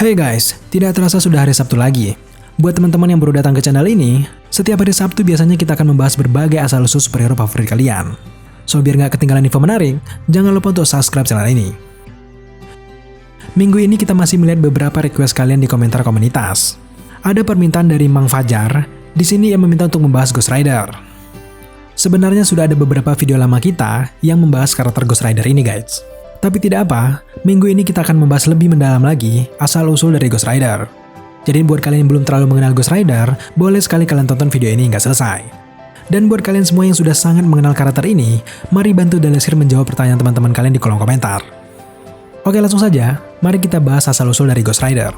Hey guys, tidak terasa sudah hari Sabtu lagi. Buat teman-teman yang baru datang ke channel ini, setiap hari Sabtu biasanya kita akan membahas berbagai asal-usul superhero favorit kalian. So biar nggak ketinggalan info menarik, jangan lupa untuk subscribe channel ini. Minggu ini kita masih melihat beberapa request kalian di komentar komunitas. Ada permintaan dari Mang Fajar, di sini ia meminta untuk membahas Ghost Rider. Sebenarnya sudah ada beberapa video lama kita yang membahas karakter Ghost Rider ini guys. Tapi tidak apa, minggu ini kita akan membahas lebih mendalam lagi asal-usul dari Ghost Rider. Jadi buat kalian yang belum terlalu mengenal Ghost Rider, boleh sekali kalian tonton video ini hingga selesai. Dan buat kalian semua yang sudah sangat mengenal karakter ini, mari bantu Dalesir menjawab pertanyaan teman-teman kalian di kolom komentar. Oke langsung saja, mari kita bahas asal-usul dari Ghost Rider.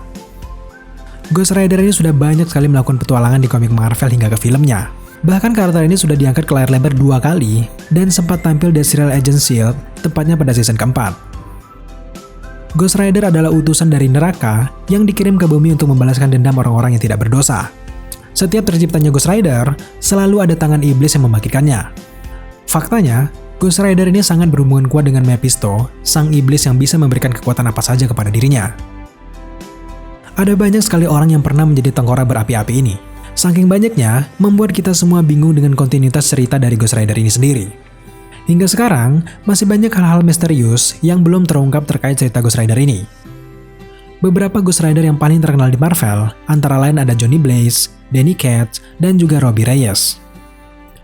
Ghost Rider ini sudah banyak sekali melakukan petualangan di komik Marvel hingga ke filmnya. Bahkan karakter ini sudah diangkat ke layar lebar 2 kali dan sempat tampil di serial Agent Shield, tepatnya pada season keempat. Ghost Rider adalah utusan dari neraka yang dikirim ke bumi untuk membalaskan dendam orang-orang yang tidak berdosa. Setiap terciptanya Ghost Rider, selalu ada tangan iblis yang membagikannya. Faktanya, Ghost Rider ini sangat berhubungan kuat dengan Mephisto, sang iblis yang bisa memberikan kekuatan apa saja kepada dirinya. Ada banyak sekali orang yang pernah menjadi tengkorak berapi-api ini. Saking banyaknya, membuat kita semua bingung dengan kontinuitas cerita dari Ghost Rider ini sendiri. Hingga sekarang, masih banyak hal-hal misterius yang belum terungkap terkait cerita Ghost Rider ini. Beberapa Ghost Rider yang paling terkenal di Marvel, antara lain ada Johnny Blaze, Danny Ketch, dan juga Robbie Reyes.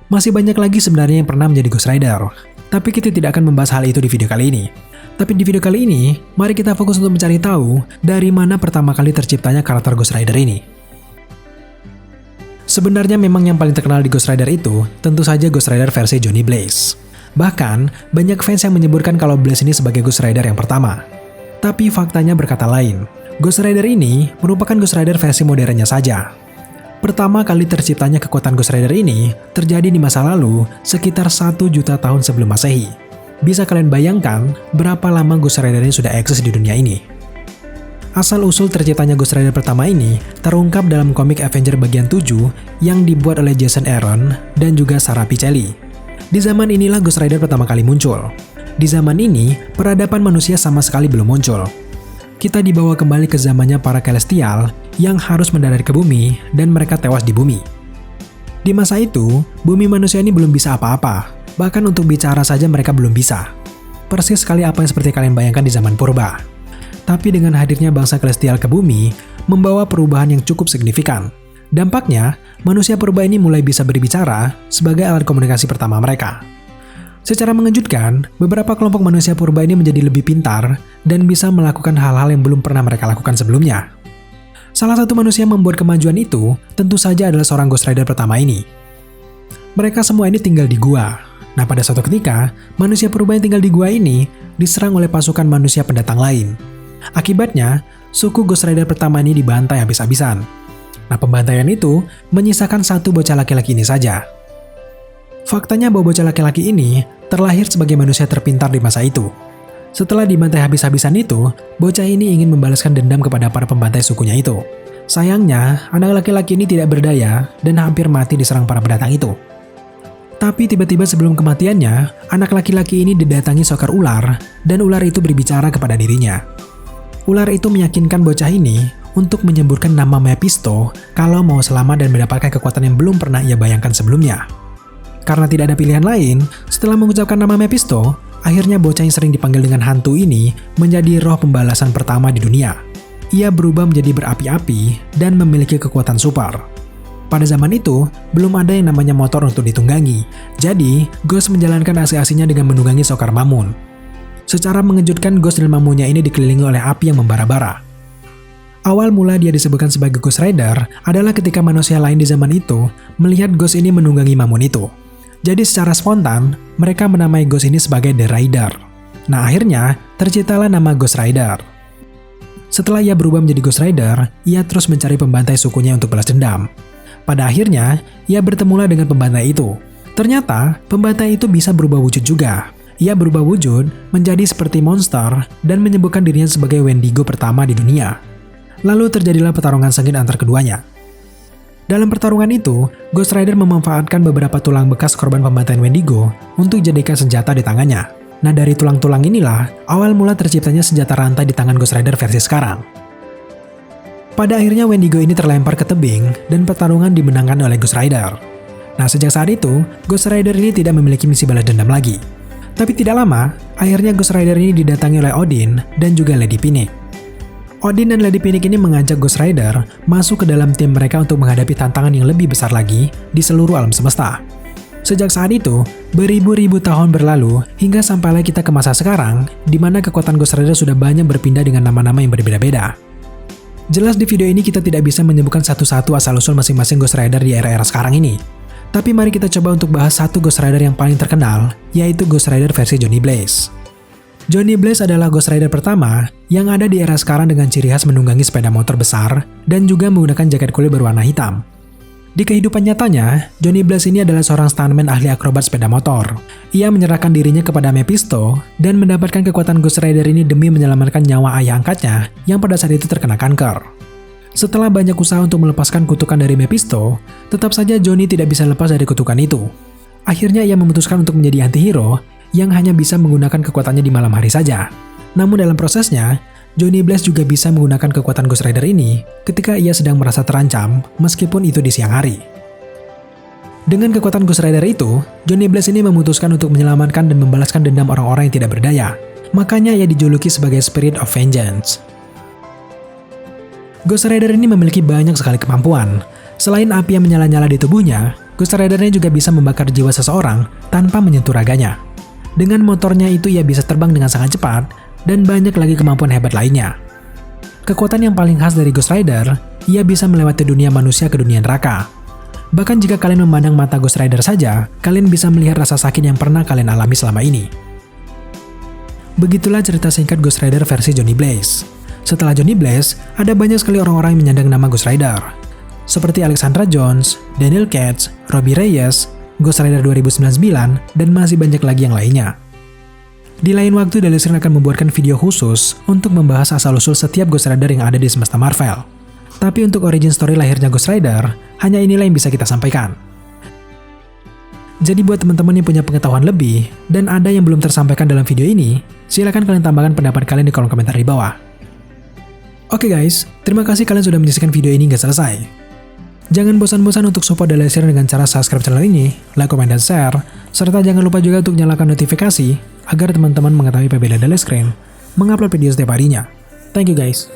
Masih banyak lagi sebenarnya yang pernah menjadi Ghost Rider, tapi kita tidak akan membahas hal itu di video kali ini. Tapi di video kali ini, mari kita fokus untuk mencari tahu dari mana pertama kali terciptanya karakter Ghost Rider ini. Sebenarnya memang yang paling terkenal di Ghost Rider itu tentu saja Ghost Rider versi Johnny Blaze. Bahkan, banyak fans yang menyebutkan kalau Blaze ini sebagai Ghost Rider yang pertama. Tapi faktanya berkata lain. Ghost Rider ini merupakan Ghost Rider versi modernnya saja. Pertama kali terciptanya kekuatan Ghost Rider ini terjadi di masa lalu sekitar 1 juta tahun sebelum Masehi. Bisa kalian bayangkan berapa lama Ghost Rider ini sudah eksis di dunia ini? Asal-usul terciptanya Ghost Rider pertama ini terungkap dalam komik Avenger bagian 7 yang dibuat oleh Jason Aaron dan juga Sara Pichelli. Di zaman inilah Ghost Rider pertama kali muncul. Di zaman ini, peradaban manusia sama sekali belum muncul. Kita dibawa kembali ke zamannya para Celestial yang harus mendarat ke bumi dan mereka tewas di bumi. Di masa itu, bumi manusia ini belum bisa apa-apa, bahkan untuk bicara saja mereka belum bisa. Persis sekali apa yang seperti kalian bayangkan di zaman purba. Tapi dengan hadirnya bangsa Celestial ke bumi, membawa perubahan yang cukup signifikan. Dampaknya, manusia purba ini mulai bisa berbicara sebagai alat komunikasi pertama mereka. Secara mengejutkan, beberapa kelompok manusia purba ini menjadi lebih pintar dan bisa melakukan hal-hal yang belum pernah mereka lakukan sebelumnya. Salah satu manusia yang membuat kemajuan itu tentu saja adalah seorang Ghost Rider pertama ini. Mereka semua ini tinggal di gua. Nah, pada suatu ketika, manusia purba yang tinggal di gua ini diserang oleh pasukan manusia pendatang lain. Akibatnya, suku Ghost Rider pertama ini dibantai habis-habisan. Nah, pembantaian itu menyisakan satu bocah laki-laki ini saja. Faktanya bahwa bocah laki-laki ini terlahir sebagai manusia terpintar di masa itu. Setelah dibantai habis-habisan itu, bocah ini ingin membalaskan dendam kepada para pembantai sukunya itu. Sayangnya, anak laki-laki ini tidak berdaya dan hampir mati diserang para pendatang itu. Tapi tiba-tiba sebelum kematiannya, anak laki-laki ini didatangi seekor ular dan ular itu berbicara kepada dirinya. Ular itu meyakinkan bocah ini untuk menyebutkan nama Mephisto kalau mau selamat dan mendapatkan kekuatan yang belum pernah ia bayangkan sebelumnya. Karena tidak ada pilihan lain, setelah mengucapkan nama Mephisto, akhirnya bocah yang sering dipanggil dengan hantu ini menjadi roh pembalasan pertama di dunia. Ia berubah menjadi berapi-api dan memiliki kekuatan super. Pada zaman itu, belum ada yang namanya motor untuk ditunggangi, jadi Ghost menjalankan aksi-aksinya dengan menunggangi seekor mamun. Secara mengejutkan, Ghost dan mamunya ini dikelilingi oleh api yang membara-bara. Awal mula dia disebutkan sebagai Ghost Rider adalah ketika manusia lain di zaman itu melihat Ghost ini menunggangi mamun itu. Jadi secara spontan, mereka menamai Ghost ini sebagai The Rider. Nah akhirnya, terciptalah nama Ghost Rider. Setelah ia berubah menjadi Ghost Rider, ia terus mencari pembantai sukunya untuk balas dendam. Pada akhirnya, ia bertemulah dengan pembantai itu. Ternyata, pembantai itu bisa berubah wujud juga. Ia berubah wujud menjadi seperti monster dan menyebutkan dirinya sebagai Wendigo pertama di dunia. Lalu terjadilah pertarungan sengit antar keduanya. Dalam pertarungan itu, Ghost Rider memanfaatkan beberapa tulang bekas korban pembantaian Wendigo untuk dijadikan senjata di tangannya. Nah dari tulang-tulang inilah awal mula terciptanya senjata rantai di tangan Ghost Rider versi sekarang. Pada akhirnya Wendigo ini terlempar ke tebing dan pertarungan dimenangkan oleh Ghost Rider. Nah, sejak saat itu, Ghost Rider ini tidak memiliki misi balas dendam lagi. Tapi tidak lama, akhirnya Ghost Rider ini didatangi oleh Odin dan juga Lady Phoenix. Odin dan Lady Phoenix ini mengajak Ghost Rider masuk ke dalam tim mereka untuk menghadapi tantangan yang lebih besar lagi di seluruh alam semesta. Sejak saat itu, beribu-ribu tahun berlalu hingga sampailah kita ke masa sekarang, di mana kekuatan Ghost Rider sudah banyak berpindah dengan nama-nama yang berbeda-beda. Jelas di video ini kita tidak bisa menyebutkan satu-satu asal-usul masing-masing Ghost Rider di era-era sekarang ini. Tapi mari kita coba untuk bahas satu Ghost Rider yang paling terkenal, yaitu Ghost Rider versi Johnny Blaze. Johnny Blaze adalah Ghost Rider pertama yang ada di era sekarang dengan ciri khas menunggangi sepeda motor besar dan juga menggunakan jaket kulit berwarna hitam. Di kehidupan nyatanya, Johnny Blaze ini adalah seorang stuntman ahli akrobat sepeda motor. Ia menyerahkan dirinya kepada Mephisto dan mendapatkan kekuatan Ghost Rider ini demi menyelamatkan nyawa ayah angkatnya yang pada saat itu terkena kanker. Setelah banyak usaha untuk melepaskan kutukan dari Mephisto, tetap saja Johnny tidak bisa lepas dari kutukan itu. Akhirnya ia memutuskan untuk menjadi antihero yang hanya bisa menggunakan kekuatannya di malam hari saja. Namun dalam prosesnya, Johnny Blaze juga bisa menggunakan kekuatan Ghost Rider ini ketika ia sedang merasa terancam, meskipun itu di siang hari. Dengan kekuatan Ghost Rider itu, Johnny Blaze ini memutuskan untuk menyelamatkan dan membalaskan dendam orang-orang yang tidak berdaya. Makanya ia dijuluki sebagai Spirit of Vengeance. Ghost Rider ini memiliki banyak sekali kemampuan. Selain api yang menyala-nyala di tubuhnya, Ghost Rider-nya juga bisa membakar jiwa seseorang tanpa menyentuh raganya. Dengan motornya itu ia bisa terbang dengan sangat cepat, dan banyak lagi kemampuan hebat lainnya. Kekuatan yang paling khas dari Ghost Rider, ia bisa melewati dunia manusia ke dunia neraka. Bahkan jika kalian memandang mata Ghost Rider saja, kalian bisa melihat rasa sakit yang pernah kalian alami selama ini. Begitulah cerita singkat Ghost Rider versi Johnny Blaze. Setelah Johnny Blaze, ada banyak sekali orang-orang yang menyandang nama Ghost Rider. Seperti Alexandra Jones, Daniel Katz, Robbie Reyes, Ghost Rider 2099, dan masih banyak lagi yang lainnya. Di lain waktu, Dalisrin akan membuatkan video khusus untuk membahas asal-usul setiap Ghost Rider yang ada di semesta Marvel. Tapi untuk origin story lahirnya Ghost Rider, hanya inilah yang bisa kita sampaikan. Jadi buat teman-teman yang punya pengetahuan lebih, dan ada yang belum tersampaikan dalam video ini, silakan kalian tambahkan pendapat kalian di kolom komentar di bawah. Oke guys, terima kasih kalian sudah menyaksikan video ini hingga selesai. Jangan bosan-bosan untuk support Dalisrin dengan cara subscribe channel ini, like, komen, dan share, serta jangan lupa juga untuk nyalakan notifikasi agar teman-teman mengetahui PB Dalisrin mengupload video setiap harinya. Thank you guys.